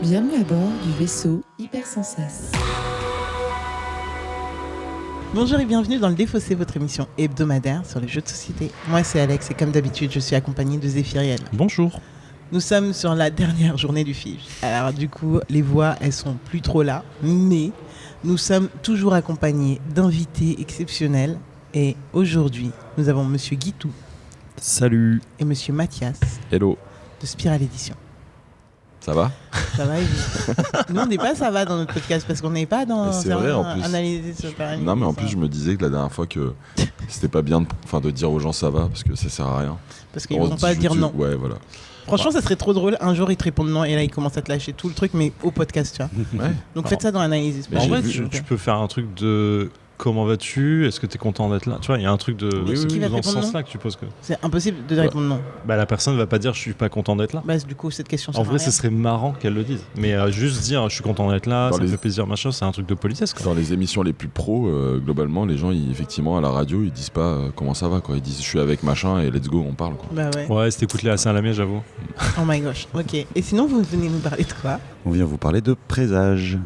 Bienvenue à bord du vaisseau Hypersensas. Bonjour et bienvenue dans le Défaussé, votre émission hebdomadaire sur les jeux de société. Moi c'est Alex et comme d'habitude je suis accompagné de Zéphiriel. Bonjour. Nous sommes sur la dernière journée du FIJ. Alors du coup les voix elles sont plus trop là, mais nous sommes toujours accompagnés d'invités exceptionnels. Et aujourd'hui nous avons Monsieur Guitou. Salut. Et Monsieur Mathias. Hello. De Spiral Edition. Ça va ? Ça va et vous ? Nous on n'est pas ça va dans notre podcast parce qu'on n'est pas dans c'est vrai, en plus. analyser ce paralysie. Non mais en plus je me disais que la dernière fois que c'était pas bien de dire aux gens ça va parce que ça sert à rien. Parce qu'ils vont pas dire non. Ouais voilà. Franchement ça serait trop drôle, un jour ils te répondent non et là ils commencent à te lâcher tout le truc mais au podcast tu vois. Ouais. Donc faites ça dans l'analyse. En vrai tu peux faire un truc de comment vas-tu ? Est-ce que tu es content d'être là ? Tu vois, il y a un truc de dans ce sens-là que tu poses que. C'est impossible de répondre non. Bah la personne va pas dire je suis pas content d'être là. Bah du coup cette question. En vrai, ce serait marrant qu'elle le dise. Mais juste dire je suis content d'être là, ça me fait plaisir, machin, c'est un truc de politesse. Quoi. Dans les émissions les plus pros, globalement, les gens, effectivement, à la radio, ils disent pas comment ça va, quoi. Ils disent je suis avec machin et let's go, on parle. Quoi. Bah ouais. Ouais, c'était écoute Léa Saint-Lamier, j'avoue. Oh my gosh. Ok. Et sinon, vous venez nous parler de quoi ? On vient vous parler de présage.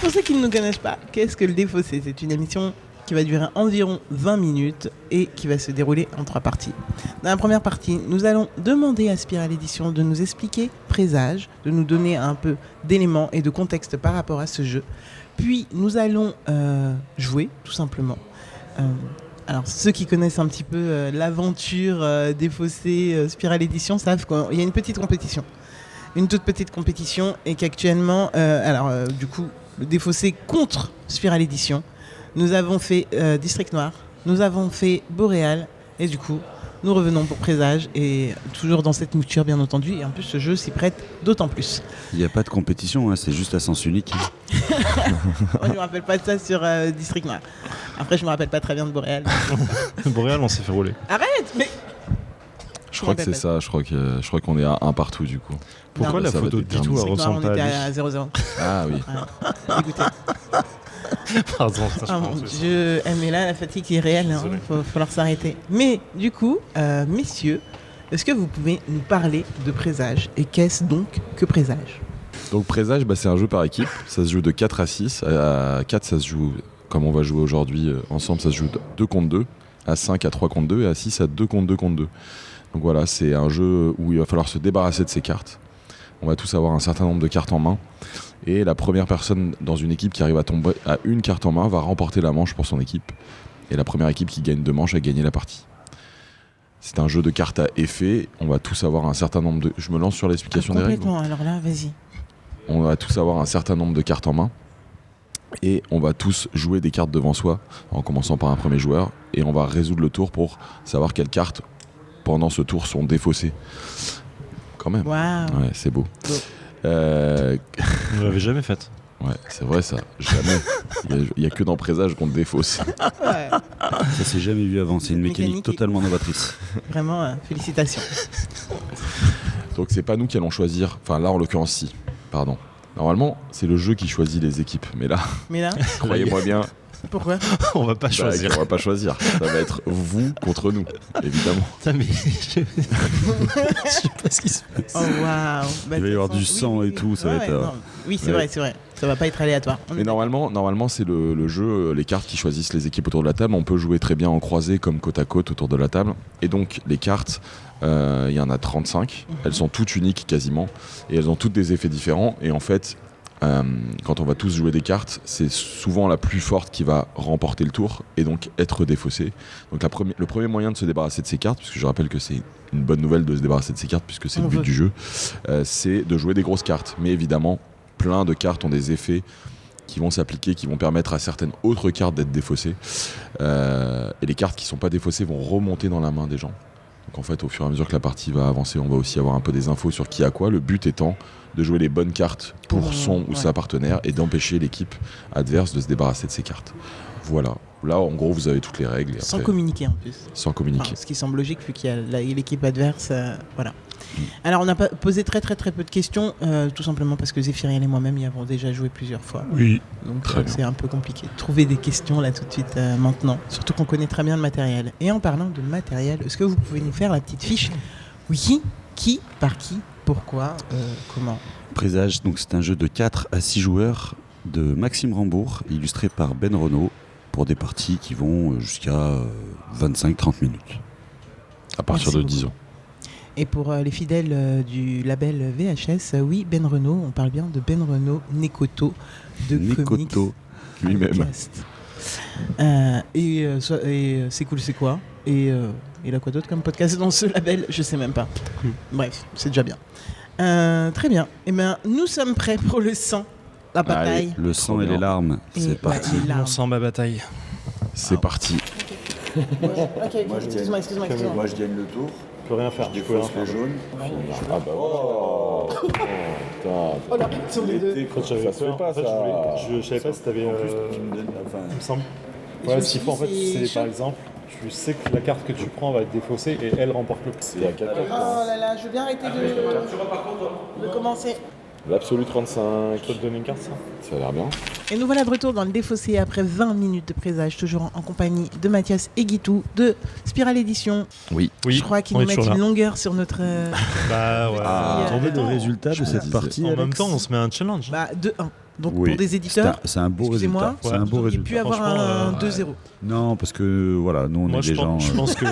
Pour ceux qui ne nous connaissent pas, qu'est-ce que le Défaussé ? C'est une émission qui va durer environ 20 minutes et qui va se dérouler en 3 parties. Dans la première partie, nous allons demander à Spiral Edition de nous expliquer Présage, de nous donner un peu d'éléments et de contexte par rapport à ce jeu. Puis nous allons jouer, tout simplement. Alors ceux qui connaissent un petit peu l'aventure Défaussé Spiral Edition savent qu'il y a une petite compétition. Une toute petite compétition et qu'actuellement, du coup, le Défaussé contre Spiral Edition. Nous avons fait District Noir, nous avons fait Boréal, et du coup, nous revenons pour Présage, et toujours dans cette mouture, bien entendu, et en plus, ce jeu s'y prête d'autant plus. Il n'y a pas de compétition, hein, c'est juste à sens unique. Moi, je ne me rappelle pas de ça sur District Noir. Après, je ne me rappelle pas très bien de Boréal. Boréal, on s'est fait rouler. Arrête, mais... Je crois que c'est ça, je crois qu'on est à 1 partout, du coup. Pourquoi Non, la photo de Guitou, elle ressemble pas on était à à 0-0. Ah oui. Ouais. Écoutez. Pardon, ça, Oh mon Dieu, mais là la fatigue est réelle, il va falloir s'arrêter. Mais du coup, messieurs, est-ce que vous pouvez nous parler de Présage ? Et qu'est-ce donc que Présage ? Donc Présage, c'est un jeu par équipe, ça se joue de 4 à 6. À 4, ça se joue, comme on va jouer aujourd'hui ensemble, ça se joue 2 contre 2. À 5, à 3 contre 2. Et à 6, à 2 contre 2 contre 2. Donc voilà, c'est un jeu où il va falloir se débarrasser de ses cartes. On va tous avoir un certain nombre de cartes en main. Et la première personne dans une équipe qui arrive à tomber à une carte en main va remporter la manche pour son équipe. Et la première équipe qui gagne 2 manches a gagné la partie. C'est un jeu de cartes à effet. On va tous avoir un certain nombre de... Je me lance sur l'explication des règles. Complètement, alors là, vas-y. On va tous avoir un certain nombre de cartes en main. Et on va tous jouer des cartes devant soi, en commençant par un premier joueur. Et on va résoudre le tour pour savoir quelles cartes, pendant ce tour, sont défaussées. Quand même. Waouh. Ouais, c'est beau. On ne l'avait jamais faite. Ouais, c'est vrai ça. Jamais. Il n'y a que dans Présage qu'on te défausse. Ouais. Ça s'est jamais vu avant, c'est une mécanique totalement novatrice. Vraiment, félicitations. Donc c'est pas nous qui allons choisir. Enfin là, en l'occurrence, si. Pardon. Normalement, c'est le jeu qui choisit les équipes. Mais là, croyez-moi bien... Pourquoi ? On va pas choisir. On va pas choisir. Ça va être vous contre nous, évidemment. Putain, mais je sais pas ce qui se passe. Oh waouh. Il va y avoir du sang et tout, ça va être... Oui, c'est vrai. Ça va pas être aléatoire. Mais normalement, c'est le jeu, les cartes qui choisissent les équipes autour de la table. On peut jouer très bien en croisée comme côte à côte autour de la table. Et donc, les cartes, il y en a 35. Elles sont toutes uniques quasiment. Et elles ont toutes des effets différents. Et en fait... quand on va tous jouer des cartes, c'est souvent la plus forte qui va remporter le tour et donc être défaussée. Donc le premier moyen de se débarrasser de ces cartes, puisque je rappelle que c'est une bonne nouvelle de se débarrasser de ces cartes puisque c'est le but du jeu, c'est de jouer des grosses cartes. Mais évidemment, plein de cartes ont des effets qui vont s'appliquer, qui vont permettre à certaines autres cartes d'être défaussées. Et les cartes qui ne sont pas défaussées vont remonter dans la main des gens. Donc en fait, au fur et à mesure que la partie va avancer, on va aussi avoir un peu des infos sur qui a quoi. Le but étant de jouer les bonnes cartes pour son ou sa partenaire et d'empêcher l'équipe adverse de se débarrasser de ses cartes. Voilà. Là, en gros, vous avez toutes les règles. Sans communiquer en plus. Sans communiquer. Enfin, ce qui semble logique vu qu'il y a l'équipe adverse. Voilà. Alors, on a posé très très très peu de questions, tout simplement parce que Zéphiriel et moi-même y avons déjà joué plusieurs fois. Oui. Donc c'est un peu compliqué de trouver des questions là tout de suite maintenant. Surtout qu'on connaît très bien le matériel. Et en parlant de matériel, est-ce que vous pouvez nous faire la petite fiche Wiki, qui, par qui, pourquoi, comment Présage, donc c'est un jeu de 4 à 6 joueurs de Maxime Rambourg, illustré par Ben Renaud, pour des parties qui vont jusqu'à 25-30 minutes. À partir de 10 ans. Et pour les fidèles du label VHS, oui, Ben Renaud, on parle bien de Ben Renaud Nekoto de Nekoto, lui-même. Et C'est cool, c'est quoi et il a quoi d'autre comme podcast dans ce label? Je sais même pas. Bref, c'est déjà bien. Très bien. Et ben, nous sommes prêts pour le sang, la bataille. Allez, le sang et les larmes, c'est parti. Mon sang, ma bataille. C'est parti. Excuse-moi. Moi je gagne le tour. Je peux rien faire. Je défausse le jaune. Ah bah oh Oh la réaction des deux. Ça se fait pas, ça. Je savais pas si t'avais. Il me semble. Ouais, ce qu'il faut en fait, c'est par exemple, tu sais que la carte que tu prends va être défaussée et elle remporte le prix. C'est à 4 Oh là là, je veux bien arrêter de commencer. L'absolu 35. Je peux te donner une carte, ça? Ça a l'air bien. Et nous voilà de retour dans le défaussé après 20 minutes de présage, toujours en compagnie de Mathias et Guitou de Spiral Édition. Oui. Je crois qu'ils nous mettent une longueur sur notre. Bah ouais. Attendez le résultat de cette partie. En même temps, on se met un challenge. Bah 2-1. Donc Oui. pour des éditeurs, C'est un beau résultat. C'est un beau il résultat. pu avoir un 2-0. Non, parce que voilà, nous on Moi, est des gens. je pense que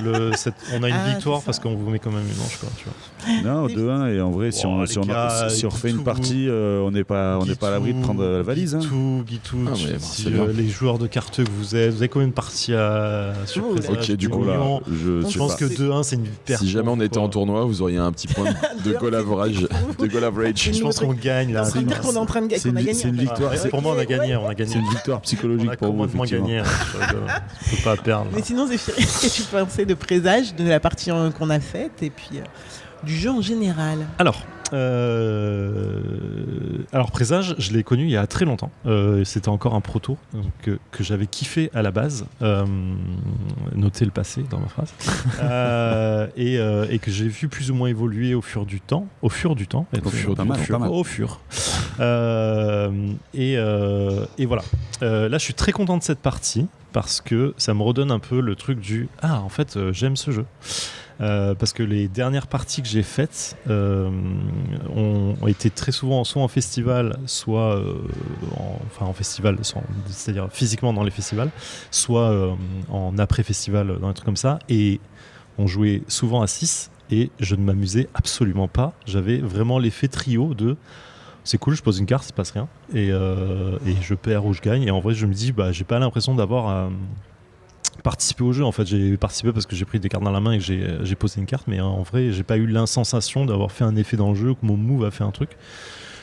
on a une Ah, victoire c'est parce ça. qu'on vous met quand même une manche, quoi. Tu vois. Non, 2-1 et en vrai, si on refait une partie, on n'est pas à l'abri de prendre la valise. Guitou, Ah, mais si, c'est bien. les joueurs de cartes que vous avez combien de parties sur Oh, présage? Ok, du coup, là, millions. je Je sais pense pas. que 2-1, c'est une perte. Si jamais on était en tournoi, vous auriez un petit point de goal average. De goal average. Je pense qu'on gagne là. On peut dire qu'on est en train de gagner. C'est qu'on a gagné. une victoire. Pour moi, on a gagné. C'est une victoire On psychologique a pour vous. complètement Effectivement. gagné. On peut pas perdre. Mais sinon, Zéphyr, qu'est-ce que tu pensais de présage, de la partie qu'on a faite et puis du jeu en général? Alors Présage, je l'ai connu il y a très longtemps. C'était encore un proto que j'avais kiffé à la base. Notez le passé dans ma phrase. Et que j'ai vu plus ou moins évoluer au fur du temps. Au fur. Et voilà. Là, je suis très content de cette partie parce que ça me redonne un peu le truc du en fait, j'aime ce jeu. Parce que les dernières parties que j'ai faites ont été très souvent soit en festival, soit en festival, c'est-à-dire physiquement dans les festivals, soit en après-festival, dans des trucs comme ça. Et on jouait souvent à 6 et je ne m'amusais absolument pas. J'avais vraiment l'effet trio de c'est cool, je pose une carte, il se passe rien. Et je perds ou je gagne. Et en vrai, je me dis, j'ai pas l'impression d'avoir participé au jeu. En fait, j'ai participé parce que j'ai pris des cartes dans la main et que j'ai posé une carte. Mais en vrai, j'ai pas eu l'insensation d'avoir fait un effet dans le jeu, que mon move a fait un truc.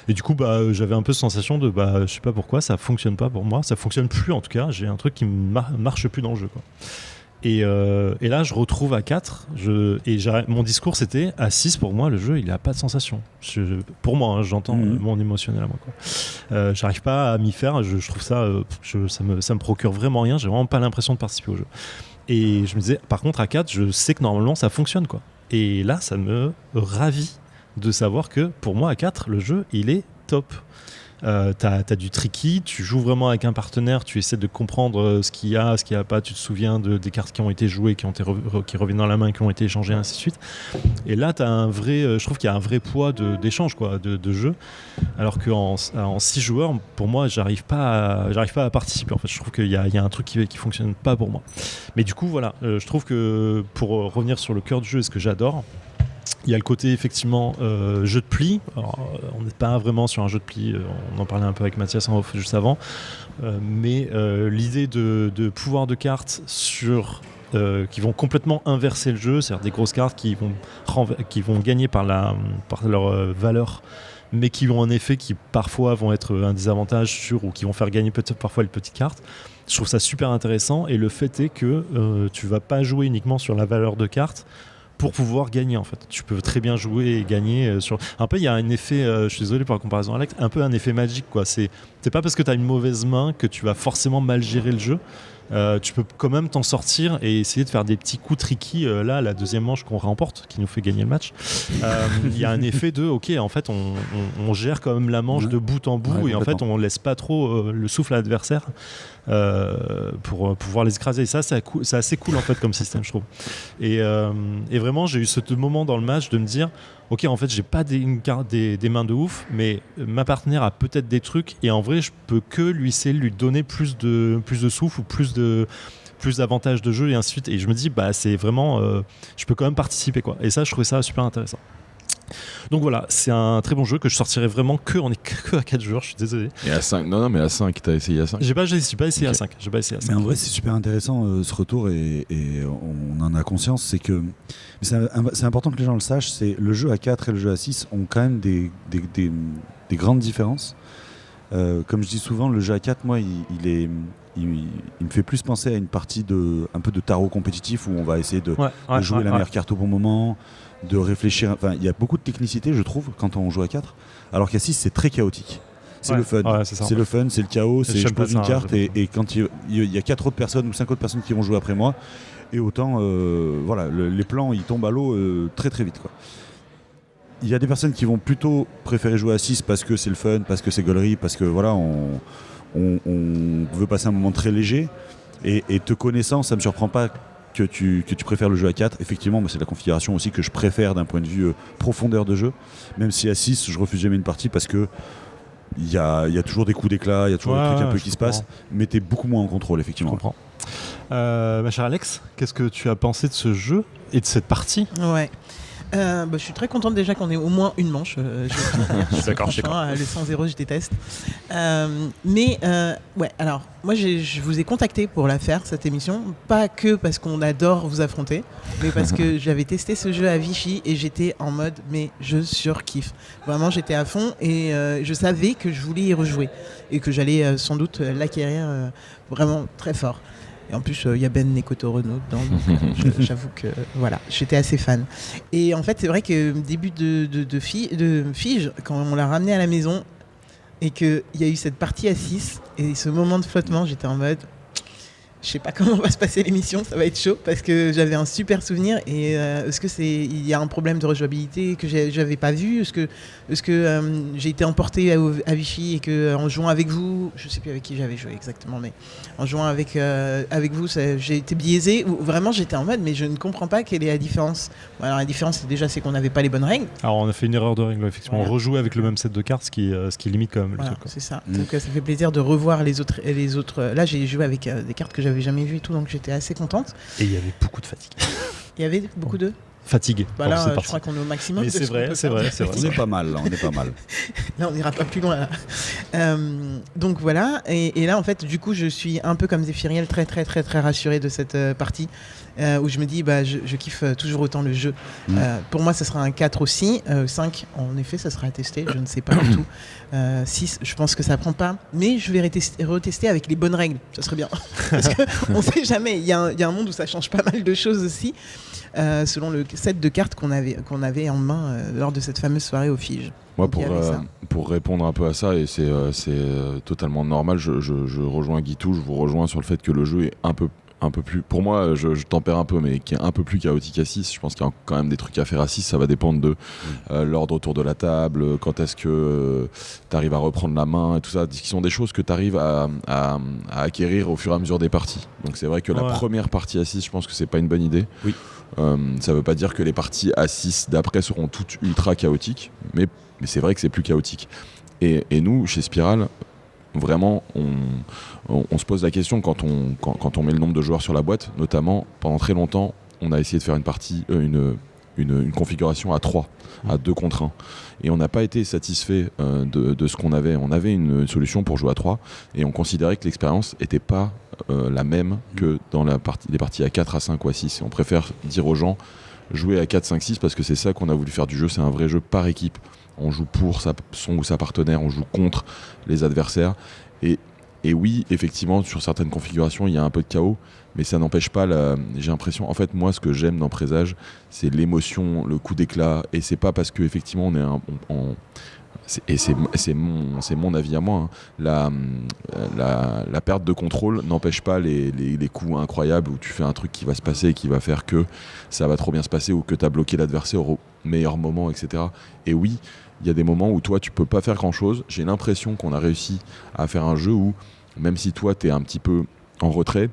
Et du coup, j'avais un peu cette sensation de, je sais pas pourquoi, ça fonctionne pas pour moi. Ça fonctionne plus en tout cas. J'ai un truc qui marche plus dans le jeu, quoi. Et là, je retrouve à 4. Mon discours, c'était à 6, pour moi, le jeu, il n'a pas de sensation. Pour moi, j'entends mon émotionnel à moi, quoi. J'arrive pas à m'y faire. Je trouve ça, ça me procure vraiment rien. J'ai vraiment pas l'impression de participer au jeu. Et je me disais, par contre, à 4, je sais que normalement, ça fonctionne, quoi. Et là, ça me ravit de savoir que, pour moi, à 4, le jeu, il est top. T'as du tricky, tu joues vraiment avec un partenaire, tu essaies de comprendre ce qu'il y a pas, tu te souviens des cartes qui ont été jouées, qui reviennent dans la main, qui ont été échangées, ainsi de suite. Et là, t'as un vrai, je trouve qu'il y a un vrai poids d'échange, quoi, de jeu. Alors qu'en 6 joueurs, pour moi, j'arrive pas à participer. En fait, je trouve qu'il y a un truc qui fonctionne pas pour moi. Mais du coup, voilà, je trouve que pour revenir sur le cœur du jeu, et ce que j'adore, il y a le côté effectivement jeu de pli. Alors, on n'est pas vraiment sur un jeu de pli, on en parlait un peu avec Mathias en off juste avant, mais l'idée de pouvoir de cartes qui vont complètement inverser le jeu, c'est-à-dire des grosses cartes qui vont gagner par leur valeur, mais qui ont un effet qui parfois vont être un désavantage ou qui vont faire gagner peut-être parfois les petites cartes. Je trouve ça super intéressant, et le fait est que tu vas pas jouer uniquement sur la valeur de cartes pour pouvoir gagner, en fait. Tu peux très bien jouer et gagner sur... Un peu, il y a un effet, je suis désolé pour la comparaison Alex, un peu un effet magique, quoi. C'est pas parce que tu as une mauvaise main que tu vas forcément mal gérer le jeu. tu peux quand même t'en sortir et essayer de faire des petits coups tricky. Là, la deuxième manche qu'on remporte, qui nous fait gagner le match, il y a un effet de ok, en fait, on gère quand même la manche de bout en bout et en fait, on laisse pas trop le souffle à l'adversaire pour pouvoir les écraser. Et ça, c'est assez cool en fait comme système, je trouve. Et vraiment, j'ai eu ce moment dans le match de me dire ok, en fait, j'ai pas des mains de ouf, mais ma partenaire a peut-être des trucs et en vrai, je peux que lui donner plus de souffle ou plus d'avantages de jeu et ainsi de suite. Et je me dis, c'est vraiment, je peux quand même participer, quoi. Et ça, je trouvais ça super intéressant. Donc voilà, c'est un très bon jeu que je sortirai vraiment que à 4 joueurs, je suis désolé. Et à 5, non, mais à 5, t'as essayé à 5 ? J'ai pas essayé okay. à 5. Mais en vrai, c'est super intéressant ce retour et on en a conscience. C'est que c'est important que les gens le sachent. C'est le jeu à 4 et le jeu à 6 ont quand même des grandes différences. Comme je dis souvent, le jeu à 4, moi, il me fait plus penser à une partie un peu de tarot compétitif où on va essayer de jouer la meilleure carte au bon moment, de réfléchir. Enfin, il y a beaucoup de technicité, je trouve, quand on joue à 4, alors qu'à 6, c'est très chaotique. C'est le fun. C'est le fun, c'est le chaos. C'est je pose une carte et quand il y a 4 autres personnes ou 5 autres personnes qui vont jouer après moi, et autant, les plans, ils tombent à l'eau très très vite, quoi. Il y a des personnes qui vont plutôt préférer jouer à 6 parce que c'est le fun, parce que c'est gaulerie, parce que voilà, on veut passer un moment très léger. Et te connaissant, ça ne me surprend pas que tu préfères le jeu à 4. Effectivement, moi, c'est la configuration aussi que je préfère d'un point de vue profondeur de jeu. Même si à 6, je refuse jamais une partie parce que il y a toujours des coups d'éclat, il y a toujours des trucs un peu qui se passent, mais tu es beaucoup moins en contrôle, effectivement. Je comprends. Ma chère Alex, qu'est-ce que tu as pensé de ce jeu et de cette partie ? Ouais. Je suis très contente déjà qu'on ait au moins une manche. Je suis d'accord. Le 100-0, je déteste. Alors, moi, je vous ai contacté pour la faire, cette émission. Pas que parce qu'on adore vous affronter, mais parce que j'avais testé ce jeu à Vichy et j'étais en mode, mais je surkiffe. Vraiment, j'étais à fond et je savais que je voulais y rejouer et que j'allais sans doute l'acquérir vraiment très fort. Et en plus, il y a Ben Nekoto Renault dedans, donc j'avoue que voilà, j'étais assez fan. Et en fait, c'est vrai que début de Fige, quand on l'a ramené à la maison et qu'il y a eu cette partie à 6 et ce moment de flottement, j'étais en mode, je sais pas comment va se passer l'émission, ça va être chaud parce que j'avais un super souvenir. Et est-ce que il y a un problème de rejouabilité que j'avais pas vu? Est-ce que j'ai été emporté à Vichy et que en jouant avec vous, je sais plus avec qui j'avais joué exactement, mais en jouant avec vous, j'ai été biaisé ou vraiment j'étais en mode mais je ne comprends pas quelle est la différence. Bon, alors la différence c'est qu'on n'avait pas les bonnes règles. Alors on a fait une erreur de règle effectivement, voilà. On rejouait avec le même set de cartes, ce qui limite quand même le truc. C'est ça. Donc ça fait plaisir de revoir les autres. Là j'ai joué avec des cartes que j'avais jamais vues et tout, donc j'étais assez contente. Et il y avait beaucoup de fatigue. Il y avait beaucoup de fatigue. Voilà, je crois qu'on est au maximum. Mais c'est vrai. On est pas mal. Là, on n'ira pas plus loin. Donc voilà. Et là, en fait, du coup, je suis un peu comme Zéphiriel, très, très, très, très rassuré de cette partie où je me dis, je kiffe toujours autant le jeu. Pour moi, ça sera un 4 aussi. 5, en effet, ça sera à tester. Je ne sais pas du tout. 6, je pense que ça prend pas. Mais je vais retester avec les bonnes règles. Ça serait bien. Parce qu'on ne sait jamais. Il y a un monde où ça change pas mal de choses aussi. Selon le set de cartes qu'on avait en main lors de cette fameuse soirée au Fige. Moi, pour répondre un peu à ça, et c'est totalement normal, je rejoins Guitou, je vous rejoins sur le fait que le jeu est un peu plus, pour moi, je tempère un peu, mais qui est un peu plus chaotique à 6. Je pense qu'il y a quand même des trucs à faire à 6, ça va dépendre de l'ordre autour de la table, quand est-ce que tu arrives à reprendre la main et tout ça, qui sont des choses que tu arrives à acquérir au fur et à mesure des parties. Donc c'est vrai que la première partie à 6, je pense que c'est pas une bonne idée. Oui. Ça veut pas dire que les parties à 6 d'après seront toutes ultra chaotiques, mais c'est vrai que c'est plus chaotique. Et nous, chez Spiral, vraiment, on se pose la question quand on met le nombre de joueurs sur la boîte, notamment pendant très longtemps, on a essayé de faire une partie, une configuration à 3, à 2 contre 1. Et on n'a pas été satisfait de ce qu'on avait. On avait une solution pour jouer à 3 et on considérait que l'expérience n'était pas la même que dans les parties à 4, à 5 ou à 6. Et on préfère dire aux gens, jouer à 4, 5, 6 parce que c'est ça qu'on a voulu faire du jeu. C'est un vrai jeu par équipe. On joue pour son ou sa partenaire, on joue contre les adversaires. Et oui, effectivement, sur certaines configurations, il y a un peu de chaos, mais ça n'empêche pas, j'ai l'impression, en fait, moi, ce que j'aime dans Présage, c'est l'émotion, le coup d'éclat, et c'est pas parce qu'effectivement, c'est mon avis à moi, hein. La perte de contrôle n'empêche pas les coups incroyables où tu fais un truc qui va se passer et qui va faire que ça va trop bien se passer ou que tu as bloqué l'adversaire au meilleur moment, etc. Et oui, il y a des moments où toi tu peux pas faire grand chose. J'ai l'impression qu'on a réussi à faire un jeu où même si toi tu es un petit peu en retrait,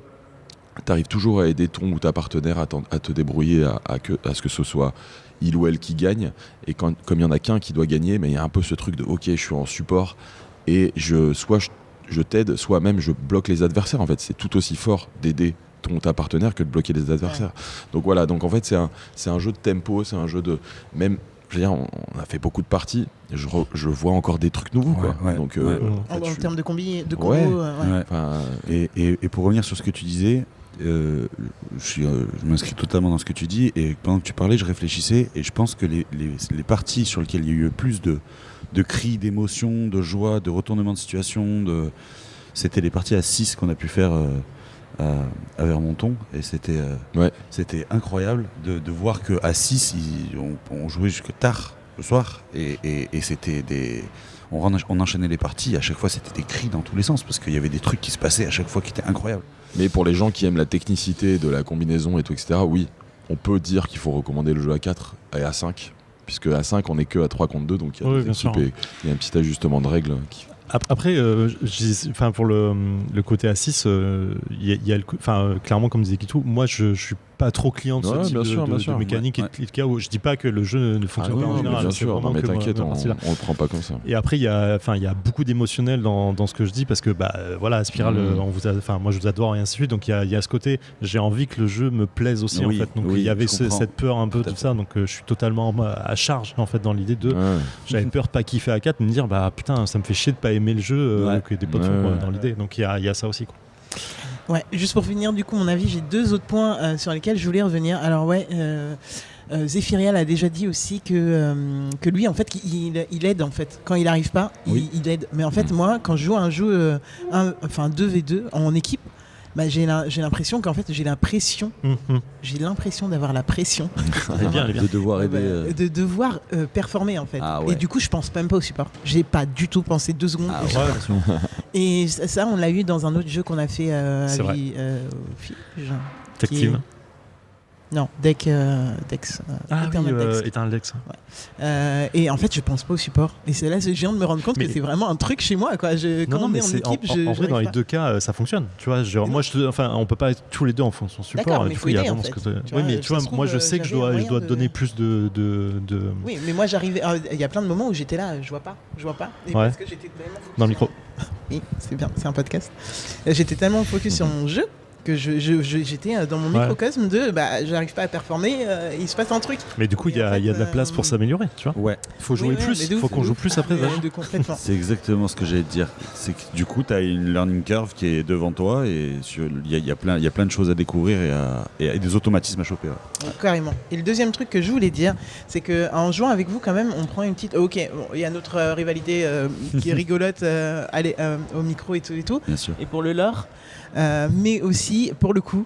tu arrives toujours à aider ton ou ta partenaire à te débrouiller à ce que ce soit il ou elle qui gagne, et comme il y en a qu'un qui doit gagner, mais il y a un peu ce truc de ok, je suis en support et soit je t'aide, soit même je bloque les adversaires. En fait, c'est tout aussi fort d'aider ton ou ta partenaire que de bloquer les adversaires. Donc voilà, donc en fait c'est un jeu de tempo, c'est un jeu de même. Je veux dire, on a fait beaucoup de parties. Je vois encore des trucs nouveaux, quoi. Donc, en termes de combi, de combo. Et pour revenir sur ce que tu disais, je m'inscris totalement dans ce que tu dis. Et pendant que tu parlais, je réfléchissais. Et je pense que les parties sur lesquelles il y a eu le plus de cris, d'émotions, de joie, de retournement de situation, c'était les parties à 6 qu'on a pu faire à Vermonton, et c'était incroyable de voir qu'à 6 on jouait jusque tard le soir, et c'était on enchaînait les parties, à chaque fois c'était des cris dans tous les sens parce qu'il y avait des trucs qui se passaient à chaque fois qui étaient incroyables. Mais pour les gens qui aiment la technicité de la combinaison et tout, etc., oui, on peut dire qu'il faut recommander le jeu à 4 et à 5, puisque à 5 on est que à 3 contre 2, donc il y a des équipes et il y a un petit ajustement de règles qui... Après, pour le côté A6, clairement, comme disait Kitou, moi je suis pas trop client de ce type de mécanique et de cas où je dis pas que le jeu ne fonctionne pas en général. Bien sûr, non, mais t'inquiète, on le prend pas comme ça. Et après, il y a beaucoup d'émotionnel dans ce que je dis parce que Spiral, moi je vous adore et ainsi de suite. Donc il y a ce côté, j'ai envie que le jeu me plaise aussi en fait. Donc il y avait cette peur un peu tout ça. Donc je suis totalement à charge en fait dans l'idée de. J'avais peur de pas kiffer à 4, me dire putain, ça me fait chier de pas aimer le jeu que des potes font dans l'idée. Donc il y a ça aussi, quoi. Ouais, juste pour finir, du coup, mon avis, j'ai 2 autres points sur lesquels je voulais revenir. Alors Zéphiriel a déjà dit aussi que lui, en fait, il aide, en fait. Quand il n'arrive pas, il aide. Mais en fait, moi, quand je joue à un jeu 2v2 en équipe, j'ai l'impression qu'en fait, j'ai l'impression d'avoir la pression de devoir aider. de devoir performer, en fait. Et du coup, je pense même pas au support. J'ai pas du tout pensé 2 secondes au support. Et ça, on l'a eu dans un autre jeu qu'on a fait Tech Team. Non, Dex. Eternal Dex. Ouais. Et en fait, je pense pas au support. Et c'est là que je viens de me rendre compte que c'est vraiment un truc chez moi, quoi. Quand on est en équipe, en vrai, dans les 2 cas, ça fonctionne. Tu vois, on peut pas être tous les 2 en fonction de support. D'accord, mais faut aider, en fait. Oui, mais tu vois, moi, je sais que je dois donner plus de. Oui, mais moi, j'arrivais. Il y a plein de moments où j'étais là, je vois pas. Et parce que j'étais tellement focus. Dans le micro. Oui, c'est bien, c'est un podcast. J'étais tellement focus sur mon jeu que j'étais dans mon microcosme de j'arrive pas à performer, il se passe un truc. Mais du coup, il y a de la place pour s'améliorer, tu vois. Ouais. Faut jouer plus, faut qu'on joue plus après. C'est exactement ce que j'allais te dire. C'est que du coup, tu as une learning curve qui est devant toi et il y a plein de choses à découvrir et des automatismes à choper. Ouais. Carrément. Et le deuxième truc que je voulais dire, c'est qu'en jouant avec vous, quand même, on prend une petite. Ok, il y a notre rivalité qui est rigolote au micro et tout. Bien sûr. Et pour le lore. Mais aussi, pour le coup,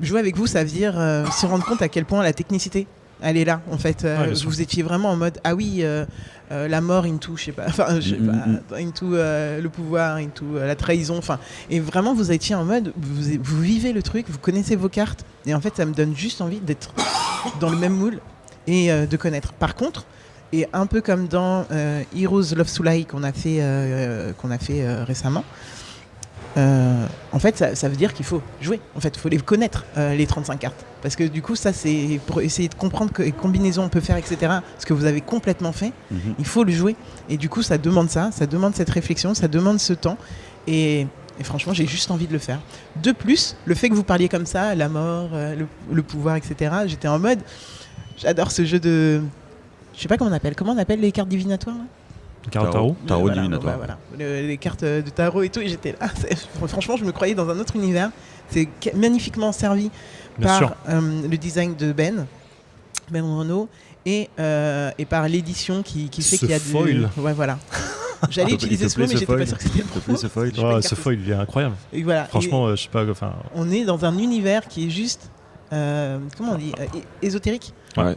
jouer avec vous, ça veut dire se rendre compte à quel point la technicité, elle est là, en fait. Vous étiez vraiment en mode, la mort into, into le pouvoir, into la trahison, et vraiment, vous étiez en mode, vous vivez le truc, vous connaissez vos cartes, et en fait, ça me donne juste envie d'être dans le même moule et de connaître. Par contre, et un peu comme dans Heroes Love Sulai qu'on a fait récemment, en fait, ça veut dire qu'il faut jouer. En fait, il faut les connaître, les 35 cartes. Parce que du coup, ça, c'est pour essayer de comprendre quelles combinaisons on peut faire, etc. Ce que vous avez complètement fait, il faut le jouer. Et du coup, ça demande cette réflexion, ça demande ce temps. Et franchement, j'ai juste envie de le faire. De plus, le fait que vous parliez comme ça, la mort, le pouvoir, etc., j'étais en mode, j'adore ce jeu de... Je sais pas comment on appelle les cartes divinatoires, là. Tarot divinatoire. Voilà. Les cartes de tarot et tout, et j'étais là. Franchement, je me croyais dans un autre univers. C'est magnifiquement servi par le design de Ben Renaud et par l'édition qui fait qu'il y a foil. Ouais, voilà. J'allais utiliser ce mot, mais j'étais pas sûr que c'était bon. Ce foil, il est incroyable. Et voilà. Franchement, je sais pas. On est dans un univers qui est juste, comment on dit, ésotérique. Ouais.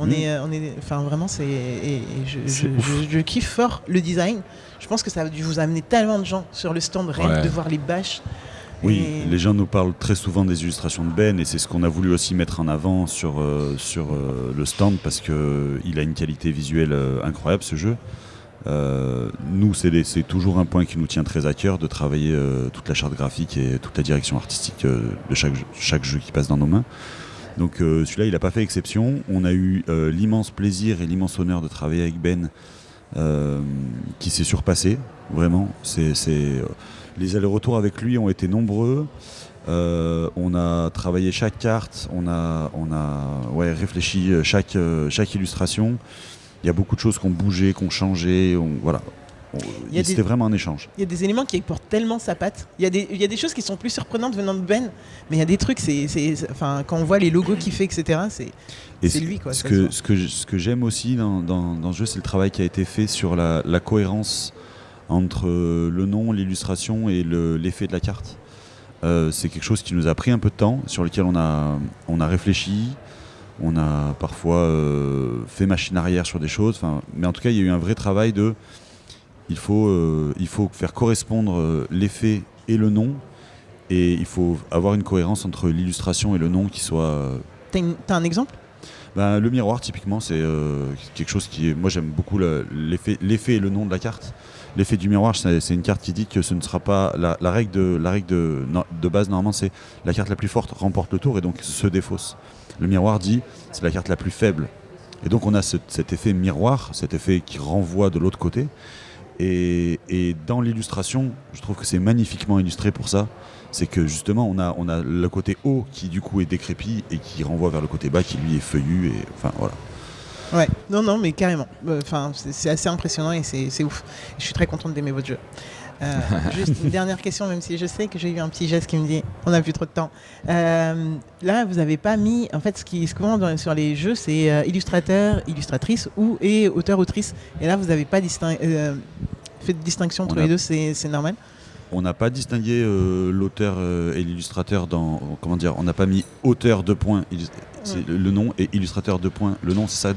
Enfin vraiment, je kiffe fort le design. Je pense que ça a dû vous amener tellement de gens sur le stand, rien que de voir les bâches. Oui, les gens nous parlent très souvent des illustrations de Ben et c'est ce qu'on a voulu aussi mettre en avant sur le stand parce qu'il a une qualité visuelle incroyable ce jeu. Nous, c'est toujours un point qui nous tient très à cœur de travailler toute la charte graphique et toute la direction artistique de chaque jeu qui passe dans nos mains. Donc celui-là, il n'a pas fait exception. On a eu l'immense plaisir et l'immense honneur de travailler avec Ben qui s'est surpassé, vraiment. Les allers-retours avec lui ont été nombreux. On a travaillé chaque carte, on a réfléchi chaque illustration. Il y a beaucoup de choses qui ont bougé, qui ont changé. C'était vraiment un échange. Il y a des éléments qui portent tellement sa patte. Il y a des choses qui sont plus surprenantes venant de Ben, mais il y a des trucs, quand on voit les logos qu'il fait, etc., c'est lui. Quoi, ce que j'aime aussi dans ce jeu, c'est le travail qui a été fait sur la cohérence entre le nom, l'illustration et l'effet de la carte. C'est quelque chose qui nous a pris un peu de temps, sur lequel on a réfléchi. On a parfois fait machine arrière sur des choses, mais en tout cas il y a eu un vrai travail il faut faire correspondre l'effet et le nom, et il faut avoir une cohérence entre l'illustration et le nom qui soit... T'as un exemple ? Le miroir typiquement c'est quelque chose moi j'aime beaucoup l'effet et le nom de la carte. L'effet du miroir, c'est une carte qui dit que ce ne sera pas la règle de base normalement, c'est la carte la plus forte remporte le tour et donc se défausse. Le miroir dit c'est la carte la plus faible. Et donc on a cet effet miroir, cet effet qui renvoie de l'autre côté. Et dans l'illustration, je trouve que c'est magnifiquement illustré pour ça. C'est que justement on a le côté haut qui du coup est décrépit et qui renvoie vers le côté bas qui lui est feuillu. Et enfin voilà. Ouais, non, mais carrément. C'est assez impressionnant et c'est ouf. Je suis très contente d'aimer votre jeu. Juste une dernière question, même si je sais que j'ai eu un petit geste qui me dit on n'a plus trop de temps. Là, vous n'avez pas mis. En fait, ce qui se commande sur les jeux, c'est illustrateur, illustratrice et auteur, autrice. Et là, vous n'avez pas fait de distinction entre les deux, c'est normal. On n'a pas distingué l'auteur et l'illustrateur on n'a pas mis auteur de points. C'est le nom et illustrateur de points. Le nom, c'est ça.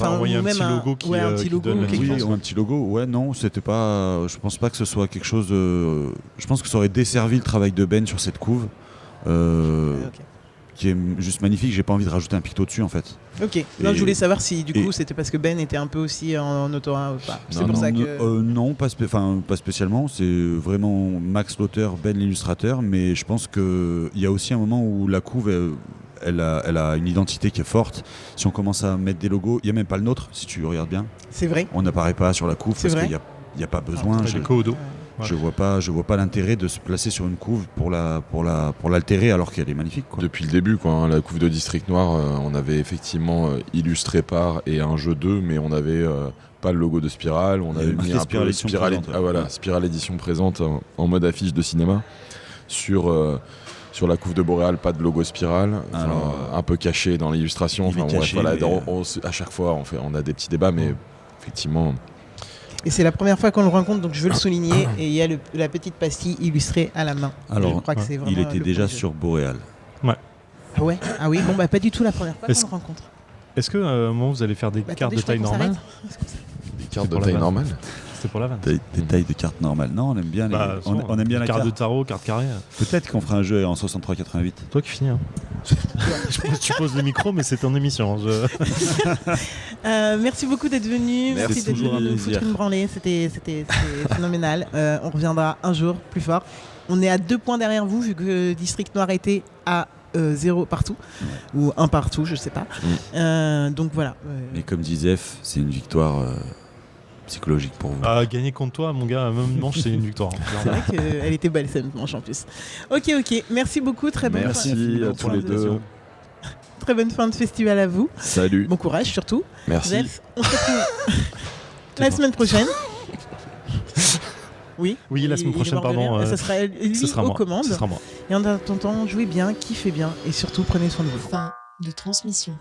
Envoyer un petit logo qui donne la différence. Oui, un petit logo. Ouais, non, c'était pas. Je pense pas que ce soit quelque chose de. Je pense que ça aurait desservi le travail de Ben sur cette couve, qui est juste magnifique. J'ai pas envie de rajouter un picto dessus, en fait. Ok. Non, je voulais savoir si du coup c'était parce que Ben était un peu aussi en autorat ou pas. C'est pour ça que. Non, pas spécialement. C'est vraiment Max l'auteur, Ben l'illustrateur. Mais je pense qu'il y a aussi un moment où la couve. Elle a une identité qui est forte. Si on commence à mettre des logos, il n'y a même pas le nôtre, si tu regardes bien. C'est vrai. On n'apparaît pas sur la couve parce qu'il n'y a pas besoin. Je vois pas l'intérêt de se placer sur une couve pour l'altérer alors qu'elle est magnifique. Quoi. Depuis le début, la couve de District Noir, on avait effectivement illustré par et un jeu 2, mais on n'avait pas le logo de Spiral. On avait mis un peu Spiral édition présente en mode affiche de cinéma sur la couve de Boréal, pas de logo Spiral, un peu caché dans l'illustration. À chaque fois, on a des petits débats, mais effectivement. Et c'est la première fois qu'on le rencontre, donc je veux le souligner. Et il y a la petite pastille illustrée à la main. Alors, je crois que c'est vraiment il était déjà sur Boréal. Ouais. Ah ouais. Ah oui. Bon, pas du tout la première fois qu'on le rencontre. Est-ce que un moment vous allez faire des cartes de taille normale ? Des cartes de taille normale ? C'était pour la vanne. Des tailles de cartes normales. Non, on aime bien on aime bien la carte de tarot, carte carrée. Peut-être qu'on fera un jeu en 63-88. Toi qui finis. Hein. Tu poses le micro, mais c'est ton émission. Merci beaucoup d'être venu. Merci d'être venu nous foutre une branlée. C'était phénoménal. On reviendra un jour plus fort. On est à 2 points derrière vous, vu que District Noir était à 0 partout. Ou 1 partout, je sais pas. Donc voilà. Mais comme disait F, c'est une victoire psychologique pour vous. Gagner contre toi, mon gars, même manche, c'est une victoire. C'est vrai qu'elle était belle cette manche en plus. Ok. Merci beaucoup. Très bonne Merci à tous les deux. Très bonne fin de festival à vous. Salut. Bon courage surtout. Merci. Bref, on se retrouve la semaine prochaine. Oui, la semaine prochaine, pardon. Ça sera lui aux commandes. Ce sera moi. Et en attendant, jouez bien, kiffez bien et surtout prenez soin de vous. Fin de transmission.